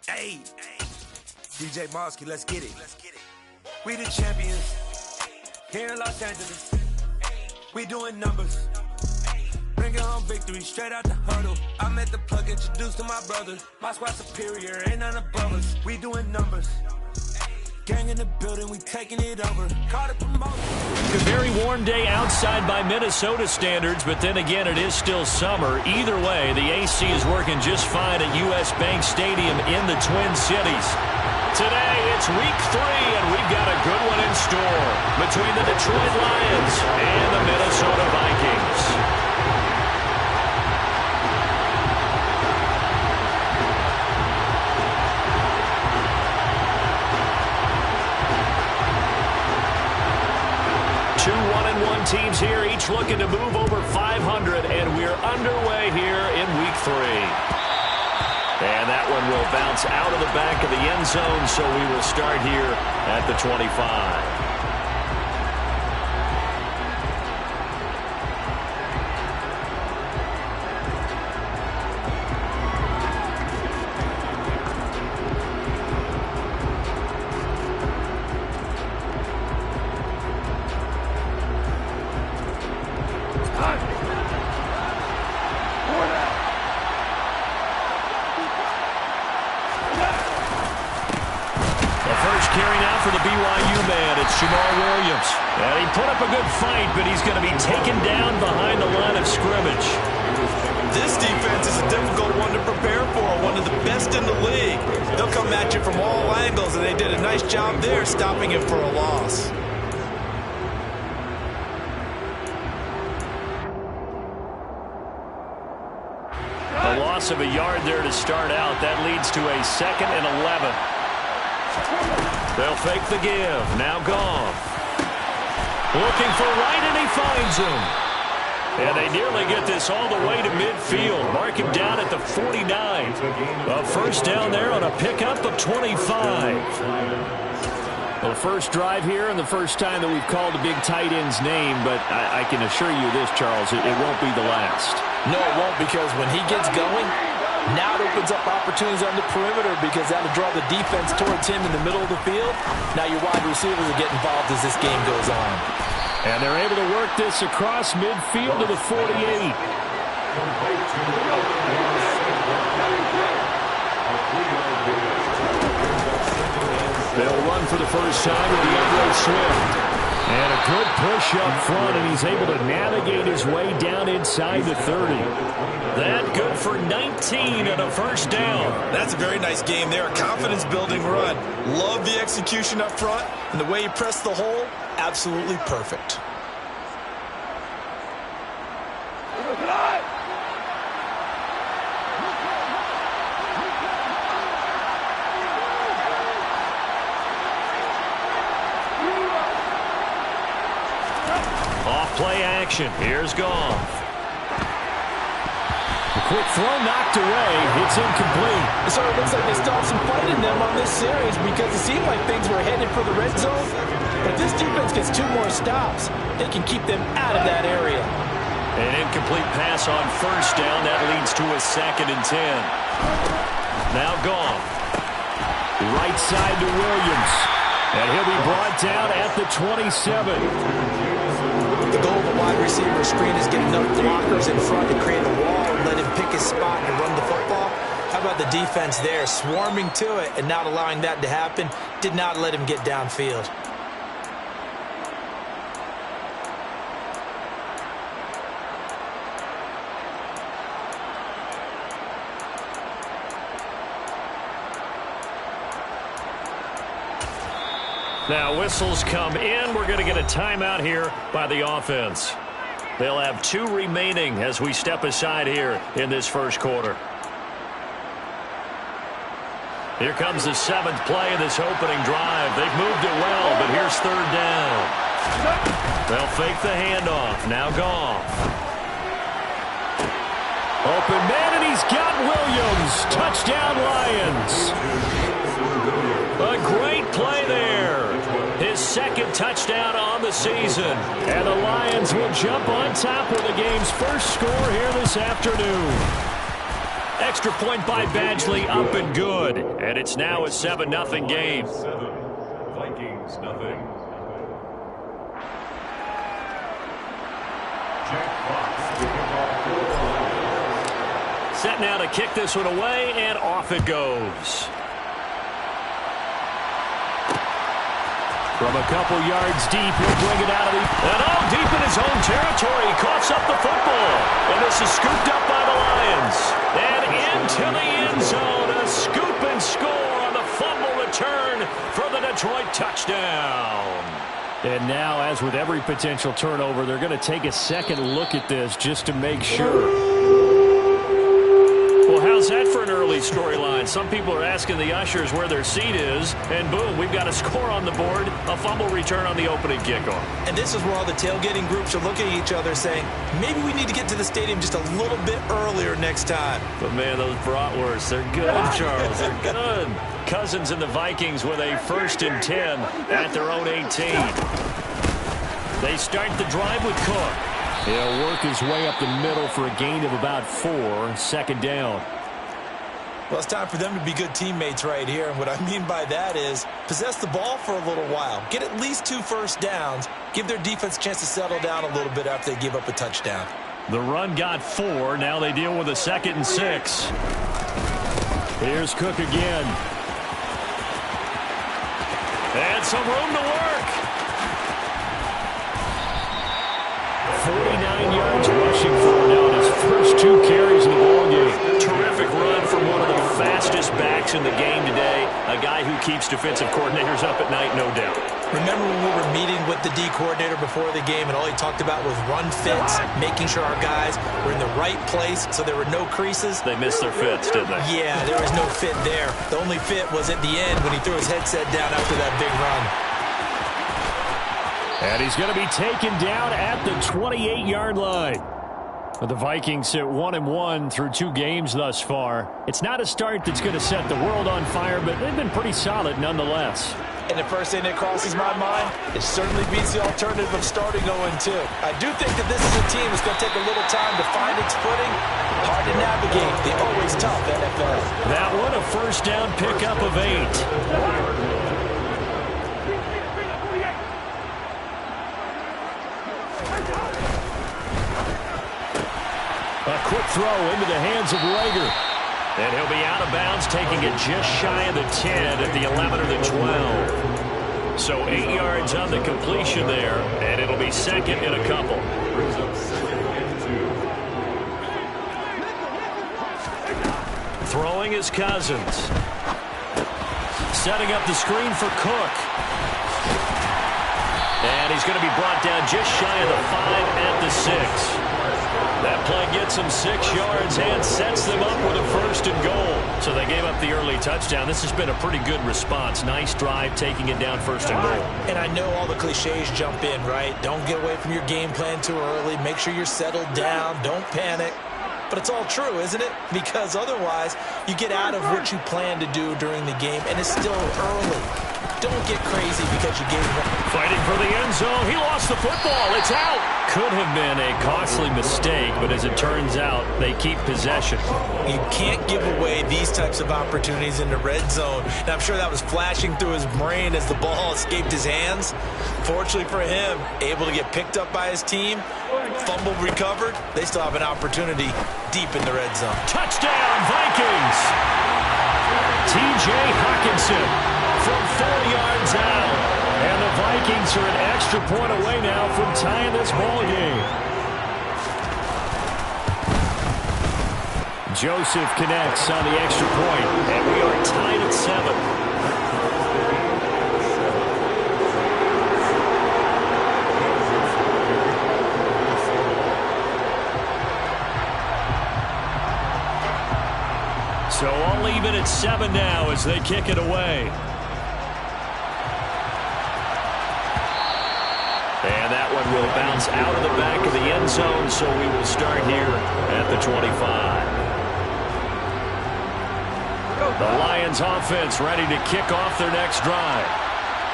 Hey, DJ Mosky, let's get it. We the champions here in Los Angeles. We doing numbers. Bringing home victory straight out the huddle. I met the plug, introduced to my brothers. My squad superior, ain't none above us. We doing numbers. Gang in the building, we taking it over. Call it promotion. A very warm day outside by Minnesota standards, but then again, it is still summer. Either way, the AC is working just fine at U.S. Bank Stadium in the Twin Cities. Today, it's week 3, and we've got a good one in store between the Detroit Lions and the Minnesota Vikings. 1-1 teams here, each looking to move over 500, and we're underway here in week 3. And that one will bounce out of the back of the end zone, so we will start here at the 25. And he put up a good fight, but he's going to be taken down behind the line of scrimmage. This defense is a difficult one to prepare for, one of the best in the league. They'll come at you from all angles, and they did a nice job there stopping him for a loss. A loss of a yard there to start out. That leads to a 2nd and 11. They'll fake the give. Now Goff. Looking for Wright, and he finds him. And they nearly get this all the way to midfield. Mark him down at the 49. A first down there on a pickup of 25. Well, first drive here and the first time that we've called a big tight end's name, but I can assure you this, Charles, it won't be the last. No, it won't, because when he gets going, now it opens up opportunities on the perimeter, because that'll draw the defense towards him in the middle of the field. Now your wide receivers will get involved as this game goes on. And they're able to work this across midfield to the 48. They'll run for the first time with DeAndre Swift. And a good push up front, and he's able to navigate his way down inside the 30. That good for 19 and a first down. That's a very nice game there. A confidence-building run. Love the execution up front, and the way he pressed the hole, absolutely perfect. Play action. Here's Goff. A quick throw knocked away. It's incomplete. So it looks like they still have some fight in them on this series, because it seemed like things were headed for the red zone. But if this defense gets 2 more stops, they can keep them out of that area. An incomplete pass on first down. That leads to a 2nd and 10. Now Goff. Right side to Williams. And he'll be brought down at the 27. The goal of the wide receiver screen is get enough blockers in front to create a wall and let him pick his spot and run the football. How about the defense there, swarming to it and not allowing that to happen? Did not let him get downfield. Now whistles come in. We're going to get a timeout here by the offense. They'll have 2 remaining as we step aside here in this first quarter. Here comes the 7th play of this opening drive. They've moved it well, but here's 3rd down. They'll fake the handoff. Now Goff. Open man, and he's got Williams. Touchdown, Lions. A great play there. His 2nd touchdown on the season. And the Lions will jump on top with the game's first score here this afternoon. Extra point by Badgley, up and good. And it's now a 7-0 game. Vikings, nothing. Set now to kick this one away, and off it goes. From a couple yards deep, he'll bring it out of deep in his own territory. He coughs up the football, and this is scooped up by the Lions. And into the end zone, a scoop and score on the fumble return for the Detroit touchdown. And now, as with every potential turnover, they're going to take a second look at this just to make sure. Well, how's that for an early storyline? Some people are asking the ushers where their seat is, and boom, we've got a score on the board, a fumble return on the opening kickoff. And this is where all the tailgating groups are looking at each other saying, maybe we need to get to the stadium just a little bit earlier next time. But, man, those bratwursts, they're good, Charles. They're good. Cousins and the Vikings with a 1st and 10 at their own 18. They start the drive with Cook. He'll work his way up the middle for a gain of about 4, 2nd down. Well, it's time for them to be good teammates right here. And what I mean by that is possess the ball for a little while. Get at least 2 first downs. Give their defense a chance to settle down a little bit after they give up a touchdown. The run got 4. Now they deal with a 2nd and 6. Here's Cook again. And some room to work. 49 yards rushing for him now in his first 2 carries in the ballgame. Terrific run from one of the fastest backs in the game today. A guy who keeps defensive coordinators up at night, no doubt. Remember when we were meeting with the D coordinator before the game and all he talked about was run fits, making sure our guys were in the right place so there were no creases? They missed their fits, didn't they? Yeah, there was no fit there. The only fit was at the end when he threw his headset down after that big run. And he's going to be taken down at the 28-yard line. The Vikings sit 1-1 through 2 games thus far. It's not a start that's going to set the world on fire, but they've been pretty solid nonetheless. And the first thing that crosses my mind, it certainly beats the alternative of starting 0-2. I do think that this is a team that's going to take a little time to find its footing. Hard to navigate. The always tough NFL. That one, a 1st down pickup of 8. A quick throw into the hands of Rager. And he'll be out of bounds, taking it just shy of the 10 at the 11 or the 12. So 8 yards on the completion there, and it'll be 2nd and a couple. Throwing is Cousins. Setting up the screen for Cook. And he's going to be brought down just shy of the 5 at the 6. That play gets them 6 yards and sets them up with a 1st and goal. So they gave up the early touchdown. This has been a pretty good response. Nice drive, taking it down 1st and goal. And I know all the cliches jump in, right? Don't get away from your game plan too early. Make sure you're settled down. Don't panic. But it's all true, isn't it? Because otherwise, you get out of what you plan to do during the game, and it's still early. Don't get crazy because you gave up. Fighting for the end zone. He lost the football. It's out. Could have been a costly mistake, but as it turns out, they keep possession. You can't give away these types of opportunities in the red zone. And I'm sure that was flashing through his brain as the ball escaped his hands. Fortunately for him, able to get picked up by his team, fumbled, recovered. They still have an opportunity deep in the red zone. Touchdown, Vikings! T.J. Hawkinson from 4 yards out. And the Vikings are an extra point away now from tying this ball game. Joseph connects on the extra point, and we are tied at 7. So all even at 7 now as they kick it away. And that one will bounce out of the back of the end zone, so we will start here at the 25. The Lions offense ready to kick off their next drive.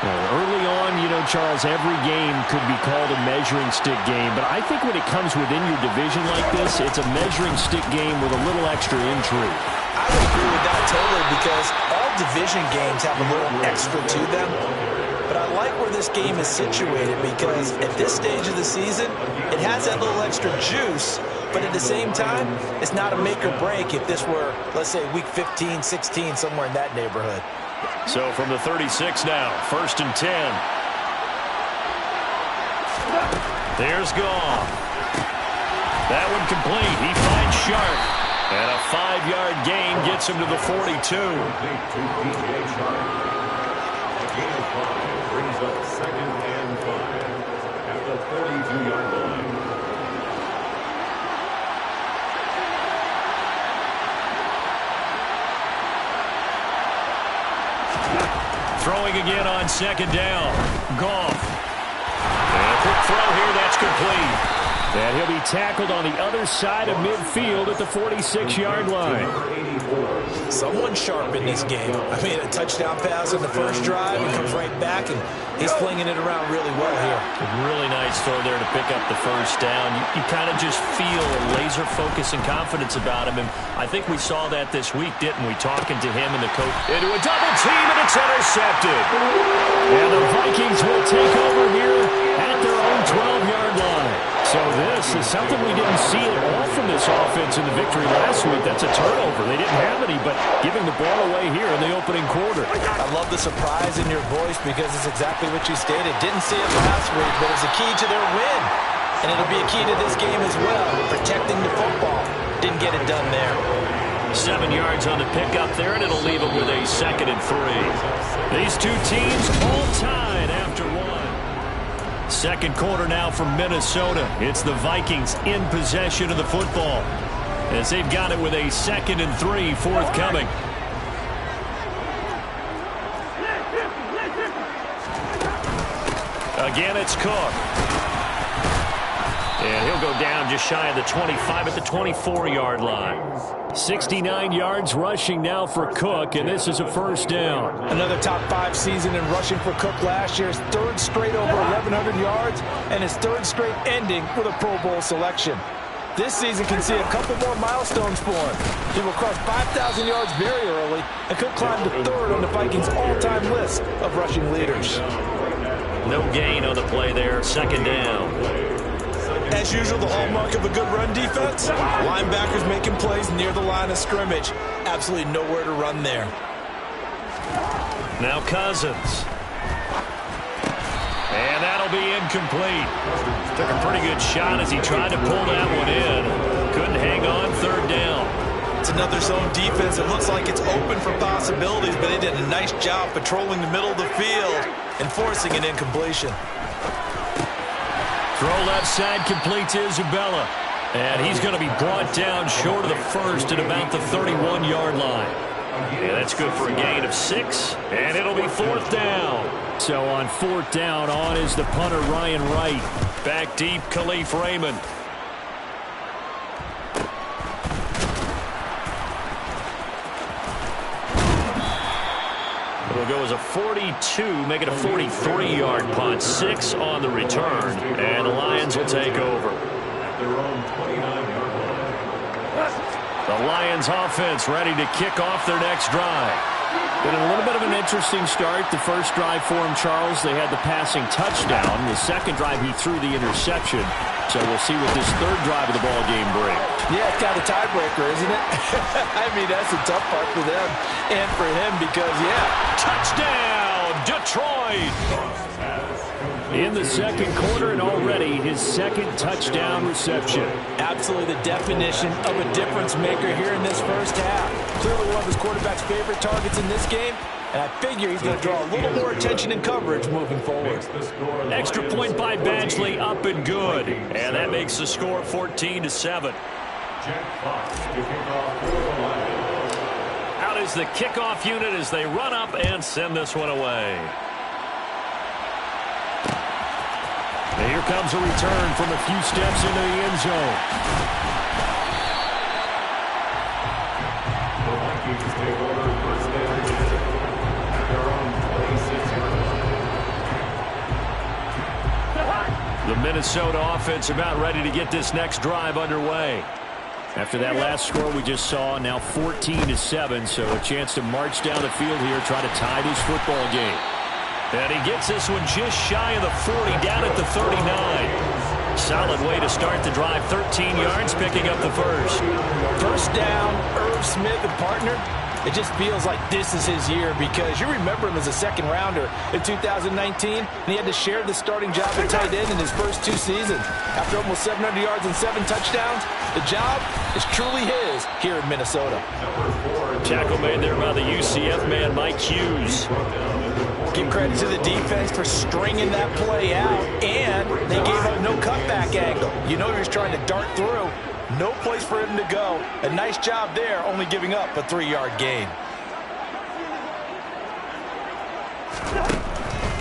Early on, Charles, every game could be called a measuring stick game. But I think when it comes within your division like this, it's a measuring stick game with a little extra intrigue. I would agree with that totally because all division games have a little extra to them. But I like where this game is situated because at this stage of the season, it has that little extra juice. But at the same time, it's not a make or break if this were, let's say, week 15, 16, somewhere in that neighborhood. So from the 36 now, 1st and 10. There's Goff. That one complete. He finds Sharp. And a 5-yard gain gets him to the 42. Brings up 2nd and 5 at the 42-yard line. Throwing again on 2nd down. Goff. And a quick throw here. That's complete. And he'll be tackled on the other side of midfield at the 46-yard line. Someone sharp in this game. I mean, a touchdown pass on the first drive and comes right back, and he's flinging it around really well here. A really nice throw there to pick up the first down. You kind of just feel a laser focus and confidence about him, and I think we saw that this week, didn't we? Talking to him and the coach. Into a double team, and it's intercepted. And the Vikings will take over here at their own 12-yard line. So this is something we didn't see at all from this offense in the victory last week. That's a turnover. They didn't have any, but giving the ball away here in the opening quarter. I love the surprise in your voice because it's exactly what you stated. Didn't see it last week, but it's a key to their win. And it'll be a key to this game as well, protecting the football. Didn't get it done there. 7 yards on the pickup there, and it'll leave them with a 2nd and 3. These two teams all tied after one. Second quarter now from Minnesota. It's the Vikings in possession of the football as they've got it with a 2nd and 3 forthcoming. Again, it's Cook. And he'll go down just shy of the 25 at the 24-yard line. 69 yards rushing now for Cook, and this is a first down. Another top 5 season in rushing for Cook last year. His 3rd straight over 1,100 yards, and his 3rd straight ending with a Pro Bowl selection. This season can see a couple more milestones for him. He will cross 5,000 yards very early and could climb to 3rd on the Vikings' all-time list of rushing leaders. No gain on the play there, 2nd down. As usual, the hallmark of a good run defense, linebackers making plays near the line of scrimmage. Absolutely nowhere to run there. Now Cousins. And that'll be incomplete. Took a pretty good shot as he tried to pull that one in. Couldn't hang on, 3rd down. It's another zone defense. It looks like it's open for possibilities, but they did a nice job patrolling the middle of the field and forcing an incompletion. Throw left side complete to Isabella. And he's going to be brought down short of the first at about the 31-yard line. And that's good for a gain of 6. And it'll be 4th down. So on 4th down, on is the punter Ryan Wright. Back deep, Khalif Raymond. It'll go as a 42, make it a 43-yard punt. 6 on the return, and the Lions will take over. At their own 29-yard line. The Lions offense ready to kick off their next drive. Been a little bit of an interesting start. The first drive for him, Charles, they had the passing touchdown. The second drive, he threw the interception. So we'll see what this 3rd drive of the ball game brings. Yeah, it's kind of a tiebreaker, isn't it? I mean, that's a tough part for them and for him because, yeah. Touchdown, Detroit! In the second quarter, and already his 2nd touchdown reception. Absolutely the definition of a difference maker here in this first half. Clearly one of his quarterback's favorite targets in this game, and I figure he's going to draw a little more attention and coverage moving forward. Extra point by Badgley, up and good. And that makes the score 14-7. Out is the kickoff unit as they run up and send this one away. And here comes a return from a few steps into the end zone. The Minnesota offense about ready to get this next drive underway. After that last score we just saw, now 14-7, so a chance to march down the field here, try to tie this football game. And he gets this one just shy of the 40, down at the 39. Solid way to start the drive, 13 yards, picking up the first. First down, Irv Smith and partner. It just feels like this is his year because you remember him as a second-rounder in 2019, and he had to share the starting job at tight end in his first 2 seasons. After almost 700 yards and 7 touchdowns, the job is truly his here in Minnesota. Tackle made there by the UCF man, Mike Hughes. Give credit to the defense for stringing that play out, and they gave up no cutback angle. You know he was trying to dart through. No place for him to go. A nice job there, only giving up a 3-yard gain.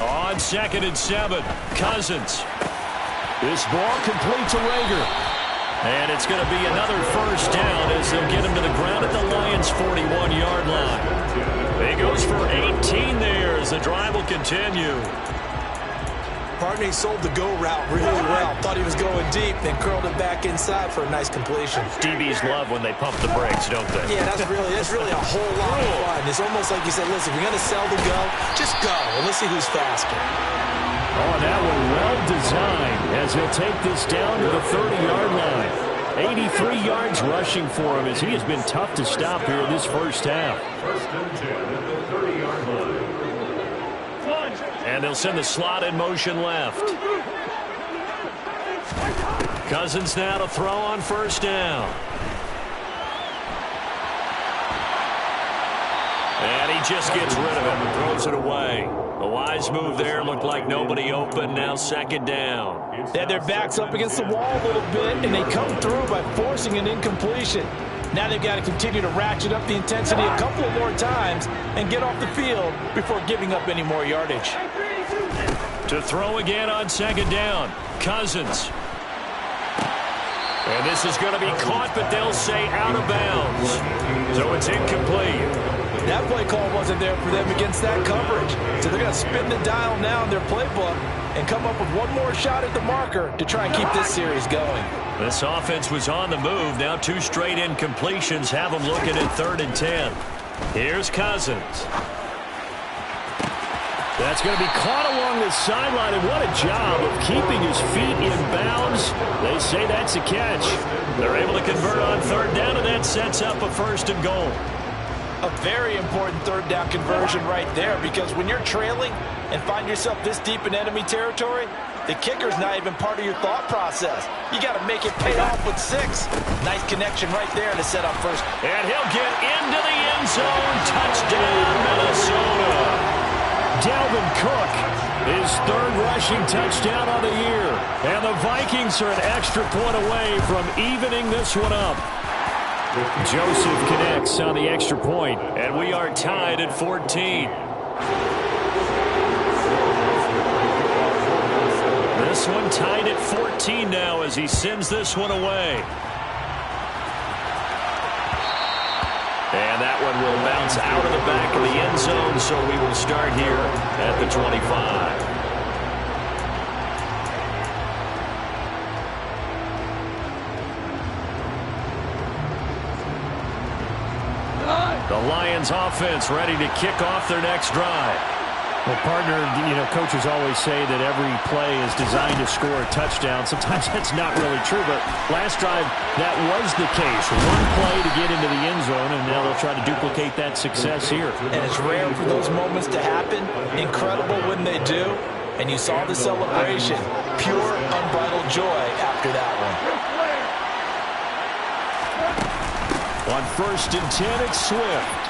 On 2nd and 7, Cousins. This ball complete to Rager. And it's going to be another first down as they'll get him to the ground at the Lions' 41-yard line. He goes for 18 there as the drive will continue. Partner, he sold the go route really well. Thought he was going deep, then curled it back inside for a nice completion. DBs love when they pump the brakes, don't they? Yeah, that's really a whole lot of fun. It's almost like you said, listen, if you're going to sell the go, just go, and let's see who's faster. Oh, that one well designed as he'll take this down to the 30-yard line. 83 yards rushing for him as he has been tough to stop here in this first half. First and 10 at the 30-yard line. And they'll send the slot in motion left. Cousins now to throw on first down. And he just gets rid of it and throws it away. A wise move there. Looked like nobody open. Now 2nd down. They had their backs up against the wall a little bit, and they come through by forcing an incompletion. Now they've got to continue to ratchet up the intensity a couple of more times and get off the field before giving up any more yardage. To throw again on 2nd down, Cousins. And this is going to be caught, but they'll say out of bounds. So it's incomplete. That play call wasn't there for them against that coverage. So they're going to spin the dial now in their playbook and come up with one more shot at the marker to try and keep this series going. This offense was on the move. Now 2 straight incompletions have them looking at 3rd and 10. Here's Cousins. That's going to be caught along the sideline, and what a job of keeping his feet in bounds. They say that's a catch. They're able to convert on 3rd down, and that sets up a 1st and goal. A very important 3rd down conversion right there, because when you're trailing and find yourself this deep in enemy territory, the kicker's not even part of your thought process. You got to make it pay off with 6. Nice connection right there to set up first. And he'll get into the end zone. Touchdown, Minnesota. Dalvin Cook, his 3rd rushing touchdown on the year. And the Vikings are an extra point away from evening this one up. Joseph connects on the extra point, and we are tied at 14. This one tied at 14 now as he sends this one away. And that one will bounce out of the back of the end zone, so we will start here at the 25. The Lions offense ready to kick off their next drive. Well, partner, coaches always say that every play is designed to score a touchdown. Sometimes that's not really true, but last drive, that was the case. One play to get into the end zone, and now they'll try to duplicate that success here. And it's rare for those moments to happen. Incredible when they do. And you saw the celebration. Pure, unbridled joy after that one. On 1st and 10, it's Swift.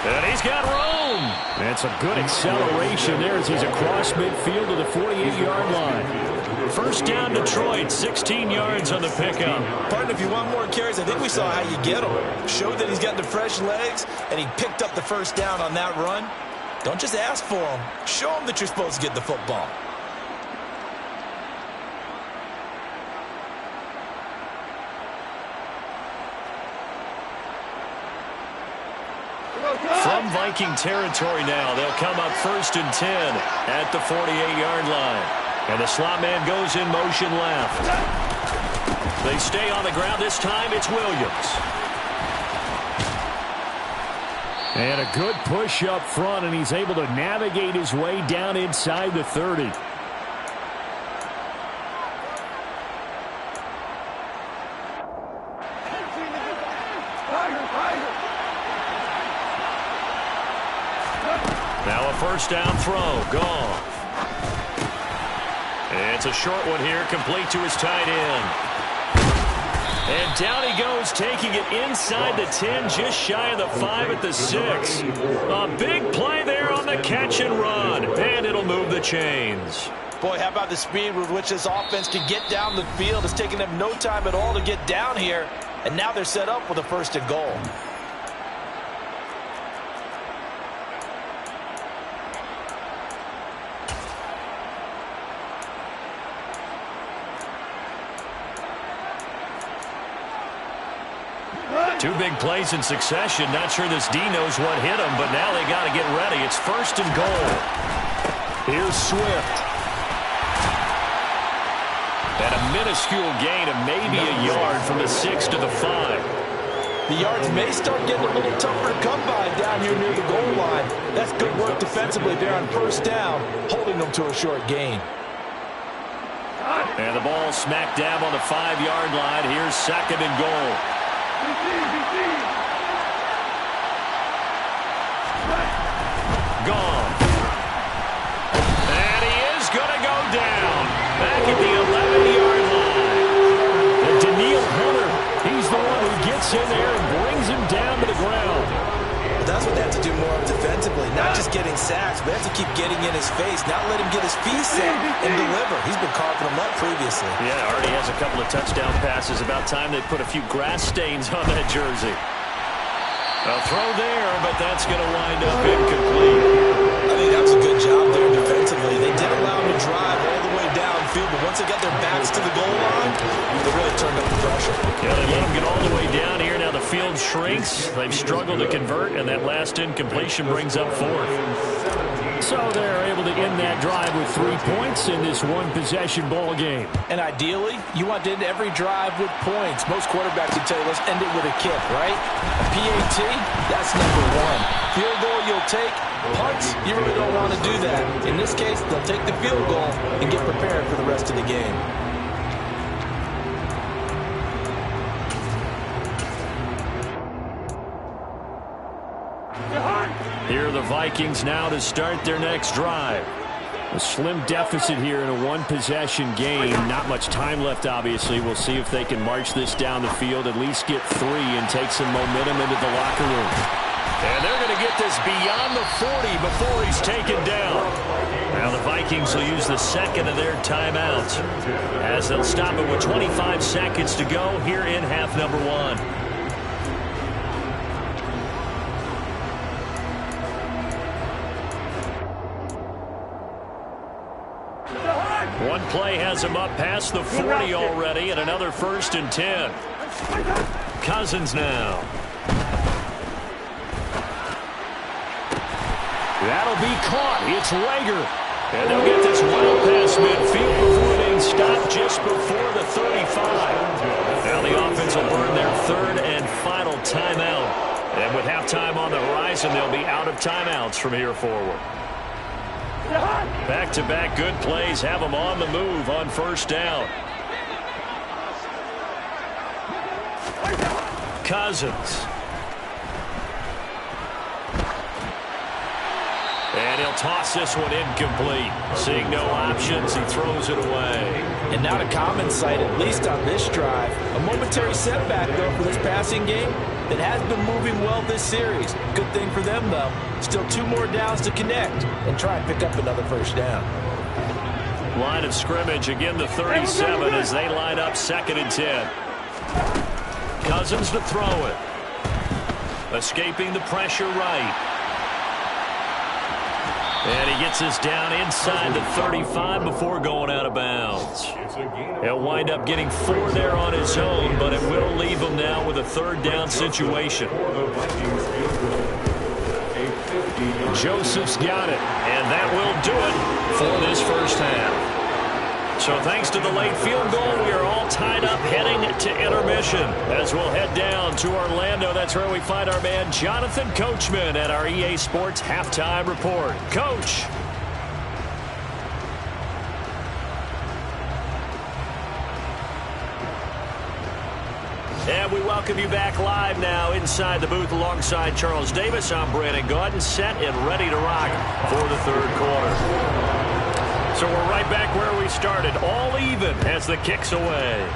And he's got room. That's a good acceleration there as he's across midfield to the 48-yard line. First down, Detroit, 16 yards on the pickup. Partner, if you want more carries, I think we saw how you get him. Showed that he's got the fresh legs, and he picked up the first down on that run. Don't just ask for him. Show him that you're supposed to get the football. From Viking territory now, they'll come up 1st and 10 at the 48-yard line. And the slot man goes in motion left. They stay on the ground. This time it's Williams. And a good push up front, and he's able to navigate his way down inside the 30. Now a first down throw. Goff. It's a short one here, complete to his tight end. And down he goes, taking it inside the 10, just shy of the 5 at the 6. A big play there on the catch and run, and it'll move the chains. Boy, how about the speed with which this offense can get down the field? It's taking them no time at all to get down here, and now they're set up with a first and goal. Two big plays in succession. Not sure this D knows what hit him, but now they got to get ready. It's first and goal. Here's Swift. And a minuscule gain of maybe a yard from the 6 to the 5. The yards may start getting a little tougher to come by down here near the goal line. That's good work defensively there on first down, holding them to a short gain. And the ball smack dab on the 5-yard line. Here's second and goal. Gone. And he is going to go down. Back at the 11-yard line. And Daniil Hunter, he's the one who gets in there and brings him down to the ground. Well, that's what they have to do more of defensively. Not just getting sacks, but they have to keep getting in his face. Not let him get his feet set and deliver. He's been carving them up previously. Yeah, already has a couple of touchdown passes. About time they put a few grass stains on that jersey. A throw there, but that's going to wind up incomplete. I think that was a good job there defensively. They did allow him to drive all the way downfield, but once they got their backs to the goal line, they really turned up the pressure. Yeah, they let him get all the way down here. Now the field shrinks. They've struggled to convert, and that last incompletion brings up fourth. So they're able to end that drive with 3 points in this one-possession ball game. And ideally, you want to end every drive with points. Most quarterbacks would tell you, let's end it with a kick, right? A PAT, that's number one. Field goal you'll take. Punts, you really don't want to do that. In this case, they'll take the field goal and get prepared for the rest of the game. Here are the Vikings now to start their next drive. A slim deficit here in a one-possession game. Not much time left, obviously. We'll see if they can march this down the field, at least get 3, and take some momentum into the locker room. And they're going to get this beyond the 40 before he's taken down. Now the Vikings will use the second of their timeouts, as they'll stop it with 25 seconds to go here in half number 1. One play has him up past the 40 already, and another first and 10. Cousins now. That'll be caught. It's Rager. And they'll get this wild pass midfield before being stopped just before the 35. Now the offense will burn their third and final timeout. And with halftime on the horizon, they'll be out of timeouts from here forward. Back-to-back good plays have them on the move on first down. Cousins. And he'll toss this one incomplete. Seeing no options, he throws it away. And not a common sight, at least on this drive. A momentary setback, though, for this passing game that has been moving well this series. Good thing for them, though. Still 2 more downs to connect and try and pick up another first down. Line of scrimmage, again the 37 as they line up second and 10. Cousins to throw it. Escaping the pressure right. And he gets this down inside the 35 before going out of bounds. He'll wind up getting 4 there on his own, but it will leave him now with a third down situation. Joseph's got it, and that will do it for this first half. So thanks to the late field goal, we are all tied up heading to intermission. As we'll head down to Orlando, that's where we find our man Jonathan Coachman at our EA Sports Halftime Report. Coach. And we welcome you back live now inside the booth alongside Charles Davis. I'm Brandon Gaudin, set and ready to rock for the third quarter. So we're right back where we started, all even as the kick's away.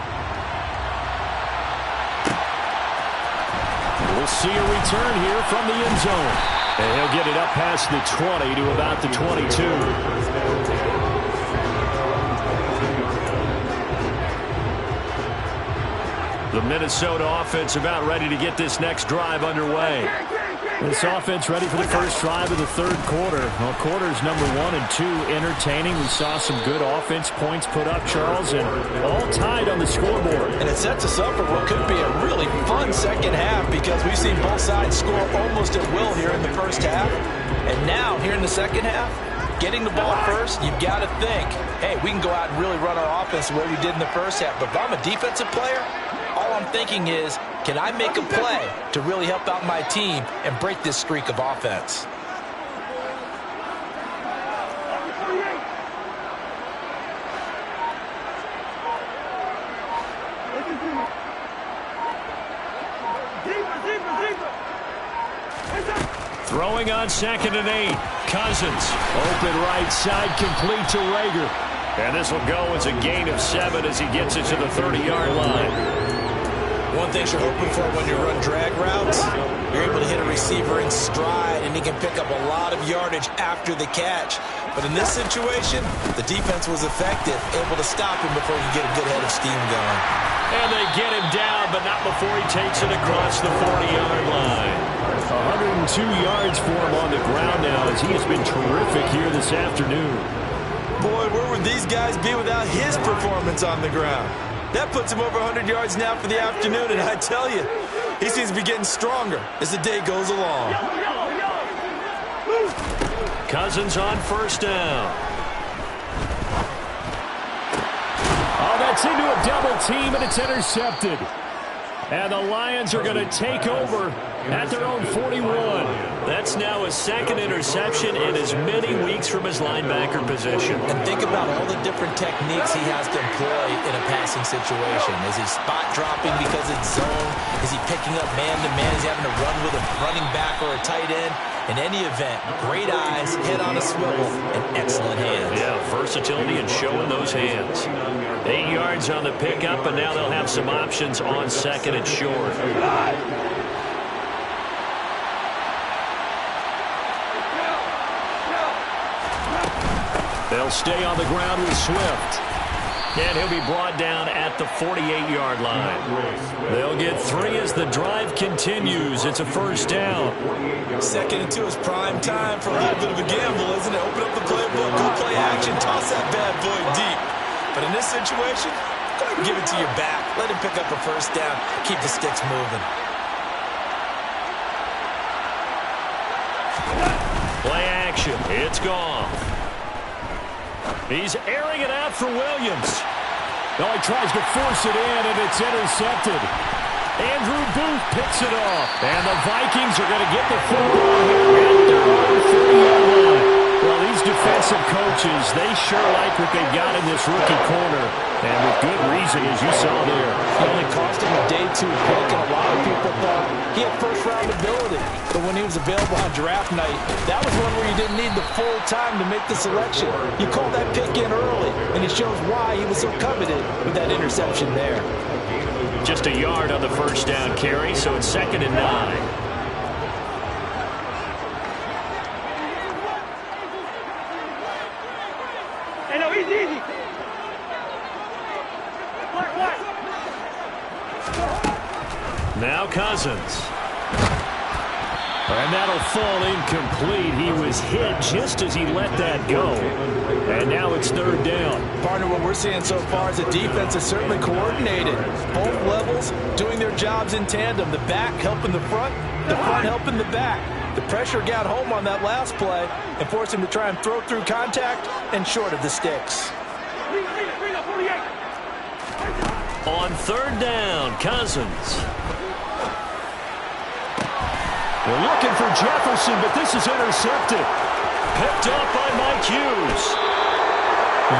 We'll see a return here from the end zone. And he'll get it up past the 20 to about the 22. The Minnesota offense about ready to get this next drive underway. This offense ready for the first drive of the third quarter. Well, quarters number 1 and 2 entertaining. We saw some good offense points put up, Charles, and all tied on the scoreboard. And it sets us up for what could be a really fun second half because we've seen both sides score almost at will here in the first half. And now, here in the second half, getting the ball first, you've got to think, hey, we can go out and really run our offense the way we did in the first half. But if I'm a defensive player, all I'm thinking is, can I make a play to really help out my team and break this streak of offense? Throwing on 2nd and 8. Cousins, open right side, complete to Rager. And this will go as a gain of 7 as he gets it to the 30-yard line. One thing you're hoping for when you run drag routes, you're able to hit a receiver in stride, and he can pick up a lot of yardage after the catch. But in this situation, the defense was effective, able to stop him before he could get a good head of steam going. And they get him down, but not before he takes it across the 40-yard line. 102 yards for him on the ground now as he has been terrific here this afternoon. Boy, where would these guys be without his performance on the ground? That puts him over 100 yards now for the afternoon, and I tell you, he seems to be getting stronger as the day goes along. Cousins on first down. Oh, that's into a double team, and it's intercepted. And the Lions are going to take over at their own 41. That's now his second interception in as many weeks from his linebacker position. And think about all the different techniques he has to employ in a passing situation. Is he spot dropping because it's zone? Is he picking up man-to-man? Is he having to run with a running back or a tight end? In any event, great eyes, head on a swivel, and excellent hands. Yeah, versatility and showing those hands. 8 yards on the pickup, and now they'll have some options on 2nd and short. They'll stay on the ground with Swift. And he'll be brought down at the 48-yard line. They'll get 3 as the drive continues. It's a first down. 2nd and 2 is prime time for a little bit of a gamble, isn't it? Open up the playbook, go play action, toss that bad boy deep. But in this situation, go ahead and give it to your back. Let him pick up a first down. Keep the sticks moving. Play action. It's gone. He's airing it out for Williams. No, he tries to force it in, and it's intercepted. Andrew Booth picks it off. And the Vikings are going to get the football here at their own 30-yard line. Well, these defensive coaches, they sure like what they've got in this rookie corner. And with good reason, as you saw there. It only cost him a day 2 pick, and a lot of people thought he had first-round ability. But when he was available on draft night, that was one where you didn't need the full time to make the selection. You called that pick in early, and it shows why he was so coveted with that interception there. Just a yard on the first down carry, so it's 2nd and 9. Now Cousins. And that'll fall incomplete. He was hit just as he let that go. And now it's 3rd down. Partner, what we're seeing so far is the defense is certainly coordinated. Both levels doing their jobs in tandem. The back helping the front helping the back. The pressure got home on that last play and forced him to try and throw through contact and short of the sticks. On third down, Cousins. They're looking for Jefferson, but this is intercepted. Picked up by Mike Hughes.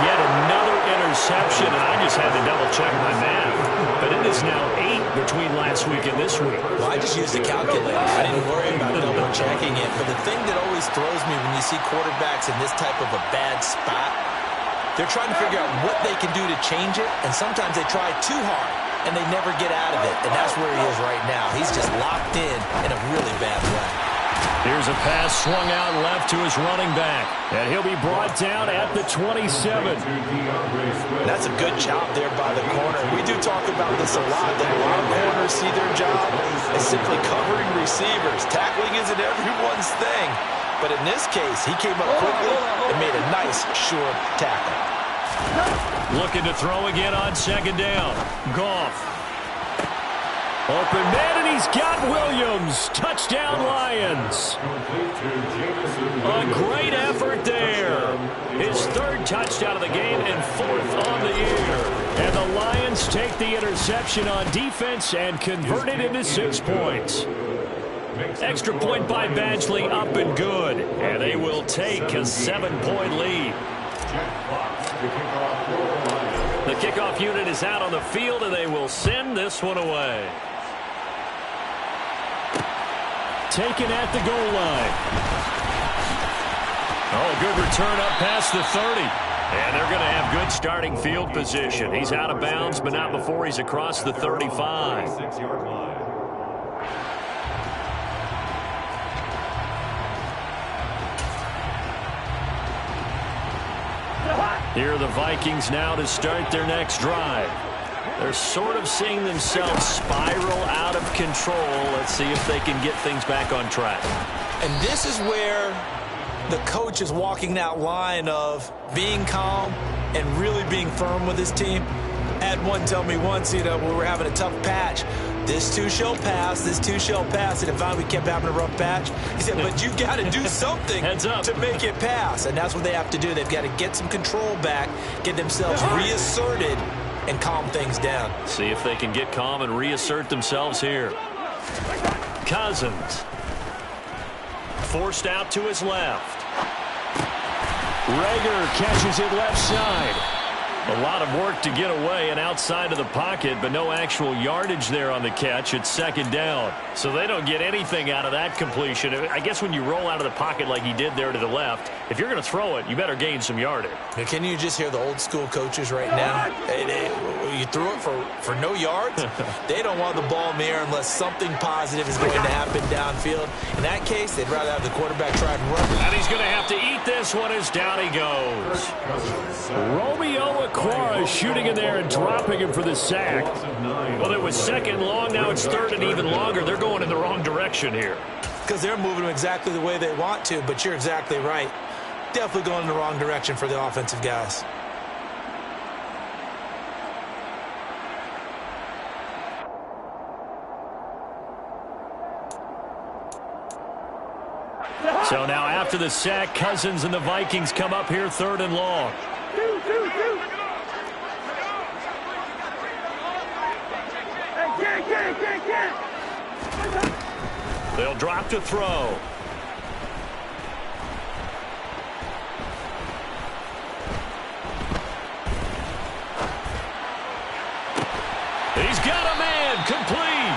Yet another interception, and I just had to double-check my math. But it is now 8 between last week and this week. Well, I just used a calculator. I didn't worry about double-checking it. But the thing that always throws me when you see quarterbacks in this type of a bad spot, they're trying to figure out what they can do to change it, and sometimes they try too hard, and they never get out of it. And that's where he is right now. He's just locked in a really bad way. Here's a pass swung out left to his running back. And he'll be brought down at the 27. That's a good job there by the corner. We do talk about this a lot, that a lot of corners see their job as simply covering receivers. Tackling isn't everyone's thing. But in this case, he came up quickly and made a nice, short tackle. Looking to throw again on second down. Goff. Open man, and he's got Williams. Touchdown, Lions. A great effort there. His third touchdown of the game and fourth on the year. And the Lions take the interception on defense and convert it into 6 points. Extra point by Badgley, up and good. And they will take a 7-point lead. The kickoff unit is out on the field, and they will send this one away. Taken at the goal line. Oh, good return up past the 30. And they're going to have good starting field position. He's out of bounds, but not before he's across the 35. Here are the Vikings now to start their next drive. They're sort of seeing themselves spiral out of control. Let's see if they can get things back on track. And this is where the coach is walking that line of being calm and really being firm with his team. I had one tell me once, we were having a tough patch. This too shall pass, this too shall pass. And finally we kept having a rough patch. He said, but you got to do something to make it pass. And that's what they have to do. They've got to get some control back, get themselves reasserted, and calm things down. See if they can get calm and reassert themselves here. Cousins. Forced out to his left. Rager catches it left side. A lot of work to get away and outside of the pocket, but no actual yardage there on the catch. It's second down. So they don't get anything out of that completion. I guess when you roll out of the pocket like he did there to the left, if you're going to throw it, you better gain some yardage. Now, can you just hear the old school coaches right now? You threw it for no yards? They don't want the ball in the air unless something positive is going to happen downfield. In that case, they'd rather have the quarterback try and run. And he's going to have to eat this one as down he goes. Romeo Aquara shooting in there and dropping him for the sack. Well, it was second long. Now it's third and even longer. They're going in the wrong direction here. Because they're moving them exactly the way they want to, but you're exactly right. Definitely going in the wrong direction for the offensive guys. So now after the sack, Cousins and the Vikings come up here third and long. They'll drop to throw. He's got a man, complete.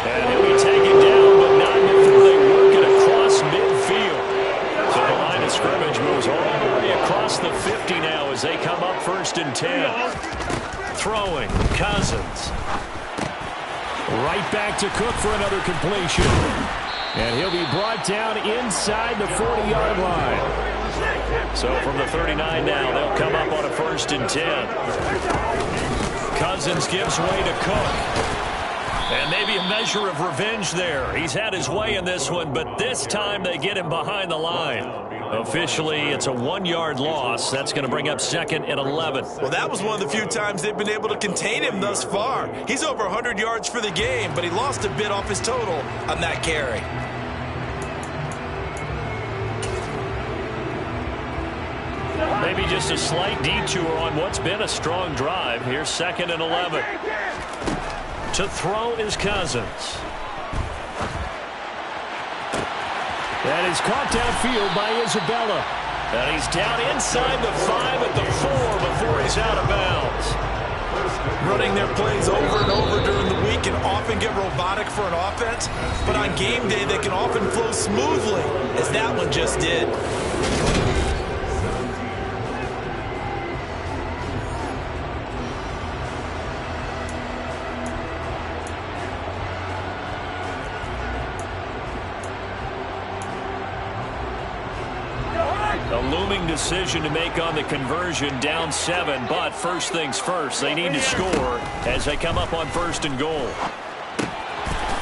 And he'll be taken down, but not before they work it across midfield. So the line of scrimmage moves all the way across the 50 now as they come up first and 10. Throwing, Cousins. Right back to Cook for another completion. And he'll be brought down inside the 40-yard line. So from the 39 now, they'll come up on a first and 10. Cousins gives way to Cook. And maybe a measure of revenge there. He's had his way in this one, but this time they get him behind the line. Officially, it's a 1-yard loss. That's going to bring up second and 11. Well, that was one of the few times they've been able to contain him thus far. He's over 100 yards for the game, but he lost a bit off his total on that carry. They Maybe just a slight detour on what's been a strong drive. Here's 2nd and 11. To throw is Cousins. That is caught downfield by Isabella. And he's down inside the 5 at the 4 before he's out of bounds. Running their plays over and over during the week can often get robotic for an offense, but on game day they can often flow smoothly, as that one just did. A looming decision to make on the conversion, down 7, but first things first, they need to score as they come up on 1st and goal.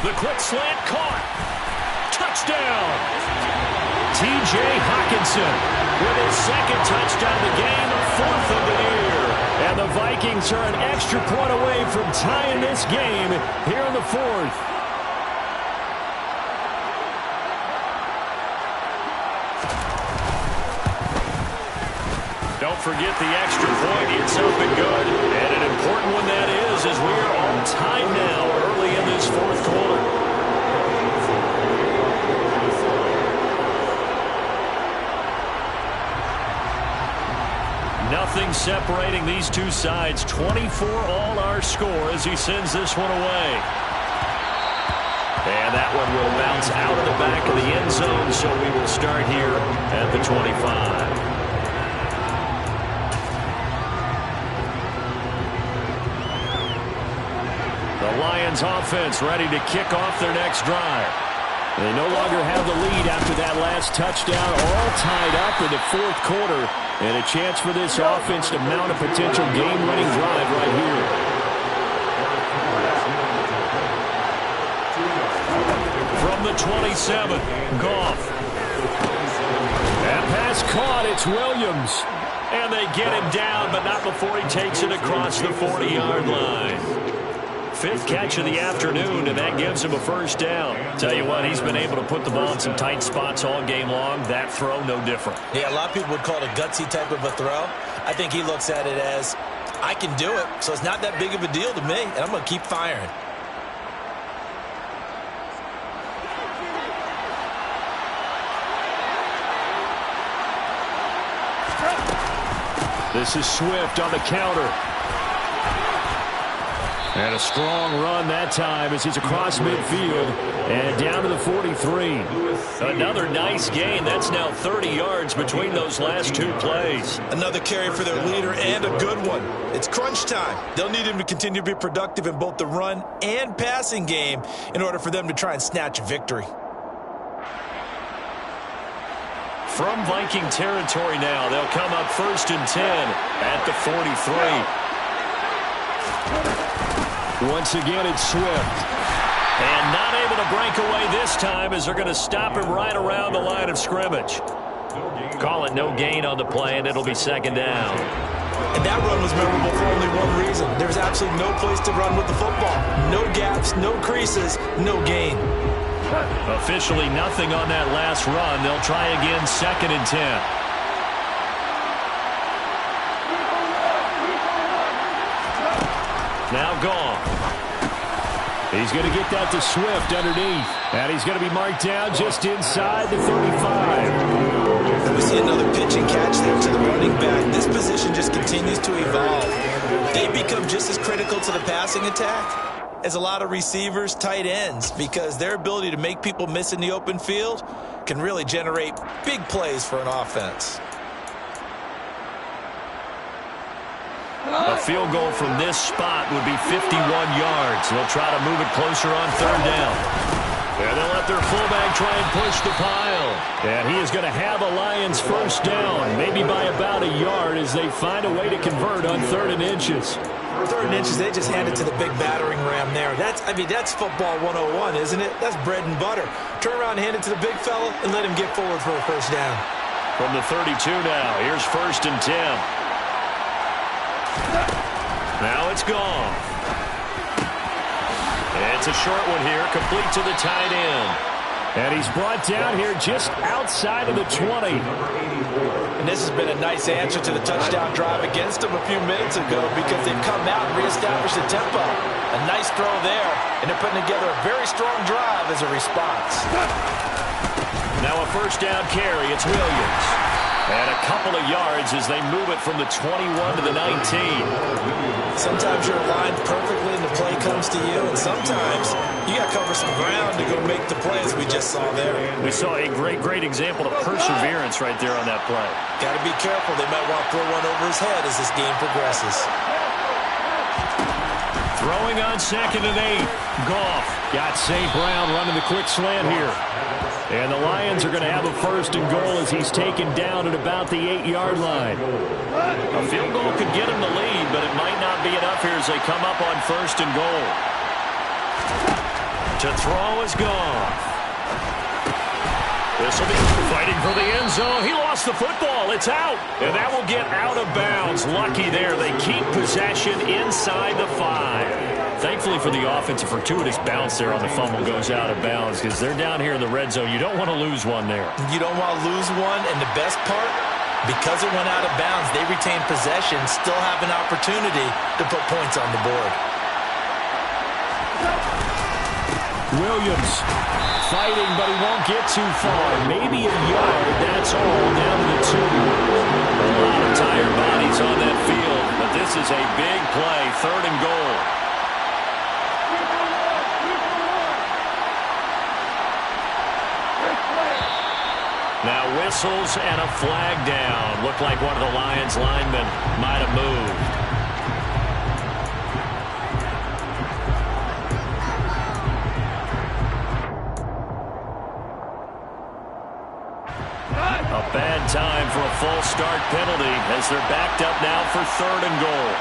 The quick slant caught. Touchdown! T.J. Hockenson with his 2nd touchdown of the game, 4th of the year. And the Vikings are an extra point away from tying this game here in the 4th. Don't forget the extra point. It's up and good. And an important one that is, as we are on time now early in this 4th quarter. Nothing separating these two sides. 24 all our score as he sends this one away. And that one will bounce out of the back of the end zone, so we will start here at the 25. The Lions offense ready to kick off their next drive. They no longer have the lead after that last touchdown, all tied up in the 4th quarter, and a chance for this offense to mount a potential game-winning drive right here. From the 27, Goff. That pass caught, it's Williams. And they get him down, but not before he takes it across the 40-yard line. 5th catch of the afternoon, and that gives him a 1st down. Tell you what, he's been able to put the ball in some tight spots all game long. That throw, no different. Yeah, a lot of people would call it a gutsy type of a throw. I think he looks at it as, I can do it, so it's not that big of a deal to me, and I'm going to keep firing. This is Swift on the counter. And a strong run that time as he's across midfield and down to the 43. Another nice gain. That's now 30 yards between those last 2 plays. Another carry for their leader and a good one. It's crunch time. They'll need him to continue to be productive in both the run and passing game in order for them to try and snatch a victory. From Viking territory now, they'll come up 1st and 10 at the 43. Once again, it's Swift. And not able to break away this time as they're going to stop him right around the line of scrimmage. Call it no gain on the play, and it'll be 2nd down. And that run was memorable for only one reason. There's absolutely no place to run with the football. No gaps, no creases, no gain. Officially nothing on that last run. They'll try again 2nd and 10. Now gone. He's going to get that to Swift underneath. And he's going to be marked down just inside the 35. We see another pitch and catch there to the running back. This position just continues to evolve. They become just as critical to the passing attack as a lot of receivers, tight ends, because their ability to make people miss in the open field can really generate big plays for an offense. A field goal from this spot would be 51 yards. They'll try to move it closer on 3rd down. And they'll let their fullback try and push the pile. And he is going to have a Lions 1st down, maybe by about a yard as they find a way to convert on 3rd and inches. 3rd and inches, they just hand it to the big battering ram there. That's football 101, isn't it? That's bread and butter. Turn around and hand it to the big fella and let him get forward for a 1st down. From the 32 now, here's 1st and 10. Now it's gone. It's a short one here, complete to the tight end. And he's brought down here just outside of the 20. And this has been a nice answer to the touchdown drive against them a few minutes ago because they've come out and reestablished the tempo. A nice throw there, and they're putting together a very strong drive as a response. Now a first down carry. It's Williams. And a couple of yards as they move it from the 21 to the 19. Sometimes you're aligned perfectly and the play comes to you, and sometimes you got to cover some ground to go make the play as we just saw there. We saw a great example of perseverance right there on that play. Got to be careful. They might want to throw one over his head as this game progresses. Throwing on 2nd and 8. Goff got St. Brown running the quick slant here. And the Lions are going to have a 1st and goal as he's taken down at about the 8-yard line. A field goal could get him the lead, but it might not be enough here as they come up on 1st and goal. To throw is Goff. This will be fighting for the end zone. He lost the football. It's out. And that will get out of bounds. Lucky there. They keep possession inside the 5. Thankfully for the offense, a fortuitous bounce there on the fumble goes out of bounds because they're down here in the red zone. You don't want to lose one there. You don't want to lose one, and the best part, because it went out of bounds, they retain possession, still have an opportunity to put points on the board. Williams fighting, but he won't get too far. Maybe a yard, that's all, down to the 2. A lot of tired bodies on that field, but this is a big play, 3rd and goal. Now whistles and a flag down. Looked like one of the Lions linemen might have moved. A bad time for a false start penalty as they're backed up now for 3rd and goal.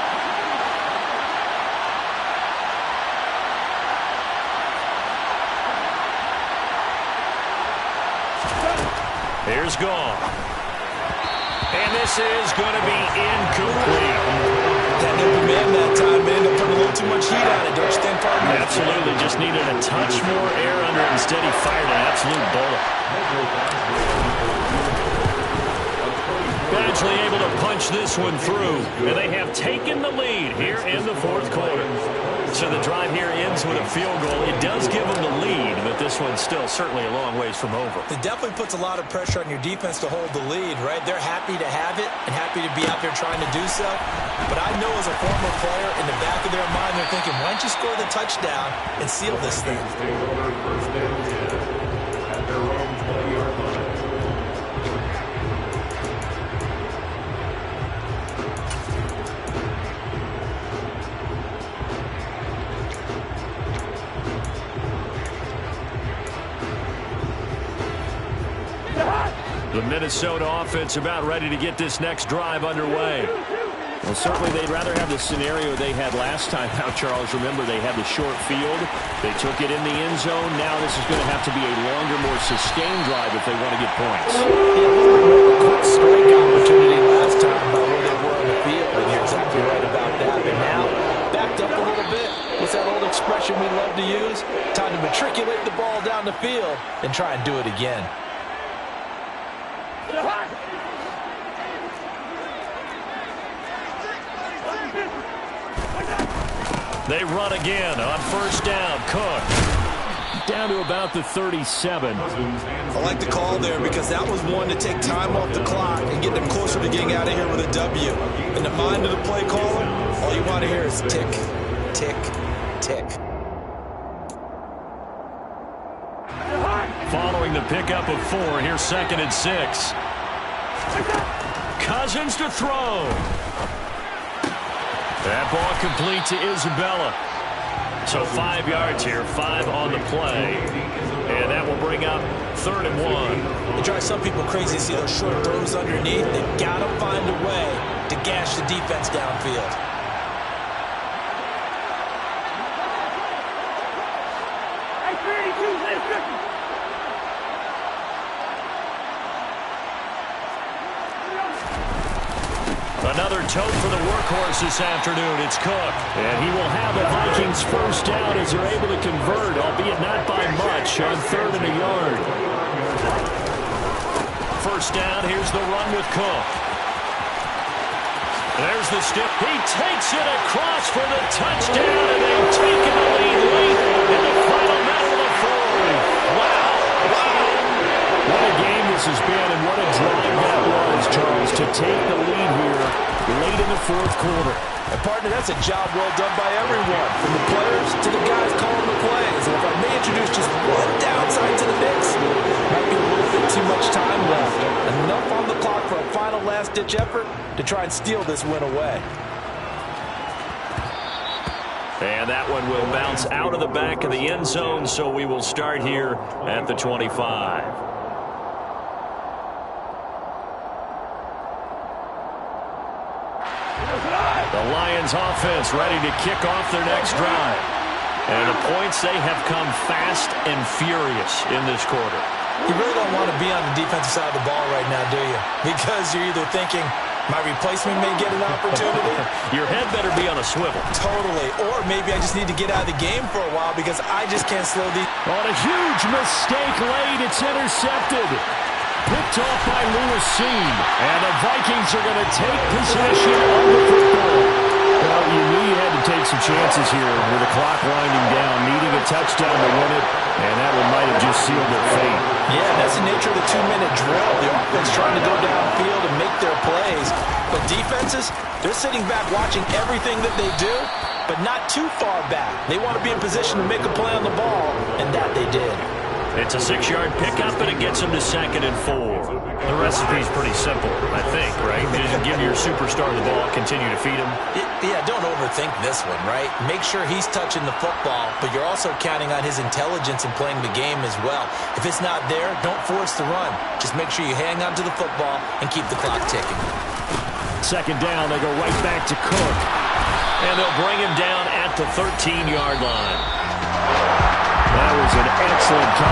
Here's Goff. And this is going to be incomplete. That open man that time, man, they're putting a little too much heat on it. Don't you think, partner? Absolutely. Just needed a touch more air under it. Instead, he fired an absolute bullet. Eventually able to punch this one through. And they have taken the lead here in the 4th quarter. So the drive here ends with a field goal. It does give them the lead, but this one's still certainly a long ways from over. It definitely puts a lot of pressure on your defense to hold the lead, right? They're happy to have it and happy to be out there trying to do so. But I know as a former player, in the back of their mind, they're thinking, why don't you score the touchdown and seal this thing? At their own 20-yard line. The Minnesota offense about ready to get this next drive underway. Well, certainly they'd rather have the scenario they had last time out, Charles. Remember, they had the short field. They took it in the end zone. Now this is going to have to be a longer, more sustained drive if they want to get points. Yeah, a quick strike opportunity last time by where they were on the field, and you're exactly right about that. But now, backed up a little bit. What's that old expression we love to use? Time to matriculate the ball down the field and try and do it again. They run again on 1st down. Cook down to about the 37. I like the call there because that was one to take time off the clock and get them closer to getting out of here with a W. In the mind of the play caller, all you want to hear is tick, tick, tick. Following the pickup of 4, here's 2nd and 6. Cousins to throw. That ball complete to Isabella. So 5 yards here, 5 on the play. And that will bring up 3rd and 1. It drives some people crazy to see those short throws underneath. They've got to find a way to gash the defense downfield. Another tote for the workhorse this afternoon. It's Cook. And he will have the Vikings first down as they're able to convert, albeit not by much, on 3rd and a yard. first down. Here's the run with Cook. There's the stiff. He takes it across for the touchdown, and they've taken the lead late in the final minute of the fourth. Wow. What a game this has been, and what a drive that was, Charles, to take the lead here late in the fourth quarter. And, partner, that's a job well done by everyone, from the players to the guys calling the plays. And if I may introduce just one downside to the mix, might be a little bit too much time left. Enough on the clock for a final last-ditch effort to try and steal this win away. And that one will bounce out of the back of the end zone, so we will start here at the 25. The Lions offense ready to kick off their next drive. And the points, they have come fast and furious in this quarter. You really don't want to be on the defensive side of the ball right now, do you? Because you're either thinking, my replacement may get an opportunity. Your head better be on a swivel. Totally. Or maybe I just need to get out of the game for a while because I just can't slow the... On a huge mistake late, it's intercepted. Picked off by Lewis Seen. And the Vikings are going to take possession of the football. Well, you knew you had to take some chances here with the clock winding down, needing a touchdown to win it, and that one might have just sealed their fate. Yeah, that's the nature of the 2-minute drill. The offense trying to go downfield and make their plays. But defenses, they're sitting back watching everything that they do, but not too far back. They want to be in position to make a play on the ball, and that they did. It's a 6-yard pickup, and it gets them to 2nd and 4. The recipe's pretty simple, I think, right? Just give your superstar the ball, continue to feed him. Yeah, don't overthink this one, right? Make sure he's touching the football, but you're also counting on his intelligence in playing the game as well. If it's not there, don't force the run. Just make sure you hang on to the football and keep the clock ticking. 2nd down, they go right back to Cook. And they'll bring him down at the 13-yard line. That was an excellent